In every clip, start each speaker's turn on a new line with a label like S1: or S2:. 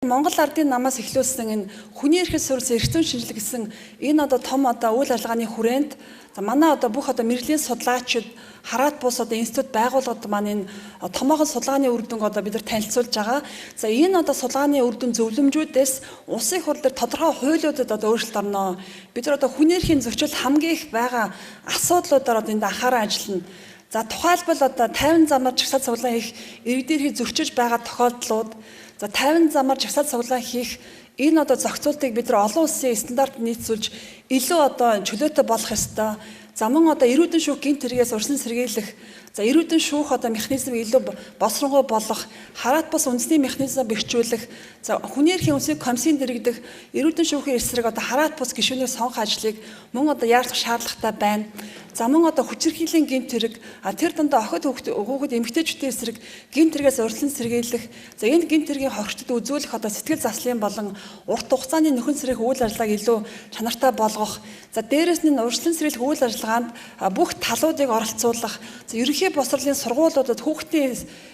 S1: Монгол Ардын намаас эхлүүлсэн энэ хүний эрхэл суурьсан эрхтэн шинжилгээ гэсэн энэ одоо том одоо үйл ажиллагааны хүрээнд за манай одоо бүх одоо мэрэгжлийн судлаачид хараат бус одоо институт байгууллагад маань энэ томоохон судалгааны үр дүнг одоо бид нар танилцуулж байгаа. За энэ одоо судалгааны үр дүн зөвлөмжүүдээс улсын хурал дээр тодорхой хуулиудад одоо өөрчлөлт орно. Бид нар одоо хүний эрхийн зөрчил хамгийн их байгаа асуудлуудаар одоо энд анхааран ажиллана. За тухайлбал одоо 50 замаар жагсаал цуглаан хийх иргэдийн эрхийг зөрчиж байгаа тохиолдлууд за 50 замаар жагсаал цуглаан хийх энэ одоо зохицуултыг бид нар олон улсын стандартад нийцүүлж илүү одоо чөлөөтэй болох ёстой. За мөн одоо эрүүдэн шүүх гинт хэрэгээс урьдчилан сэргийлэх за эрүүдэн шүүх одоо механизм илүү босронгуй болох хараат бус үндэсний механизм бэхжүүлэх за хүний эрхийн үндэсний комиссийн дэргэдэх эрүүдэн шүүхийн эсрэг одоо хараат бус гишүүнийг сонгох ажлыг мөн одоо яарах шаардлагатай байна. За мөн одоо хүчирхийллийн гинт хэрэг тэр дундаа охид хүүхэд эмэгтэйчүүдийн эсрэг гинт хэрэгээс урьдчилан сэргийлэх за энэ гинт хэргийн хоригчдод үзүүлэх одоо сэтгэл заслын болон урт хугацааны нөхөн сэргээх үйл ажиллагааг илүү чанартай болгох за дээрэс нь урьдчилан сэргийлэх үйл ажиллагаанд бүх талуудыг оролцуулах за ерөнхий босрлын сургуулиудад хүүхдийн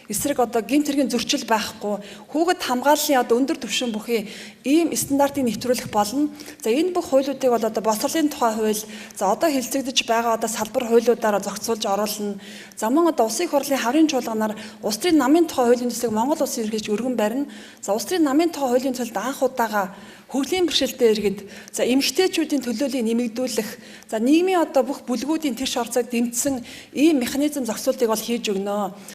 S1: эсрэг одоо гинт хэргийн зөрчил байхгүй хүүхэд хамгааллын одоо өндөр түвшин бүхий ийм стандартыг нэвтрүүлэх болно. За энэ бүх хуулиудыг бол одоо босрлын тухай хууль за одоо хэлцэгдэж байгаа одоо салбар хуулиудаараа зохицуулж оруулна. За мөн одоо улсын хурлын хаврын чуулганаар улс төрийн намын тухай хуулийн төслийг Монгол улсын ерөнхийлөгч өргөн барина. За улс төрийн намын тухай хуулийн төлөлд анх удаага хөгжлийн бэрхшээлтэй иргэд за эмэгтэйчүүдийн төлөөллийг нэмэгдүүлэх за нийгмийн одоо бүх бүлгүүдийн тэгш орцыг дэмжсэн ийм механизм зохицуултыг бол хийж өгнө.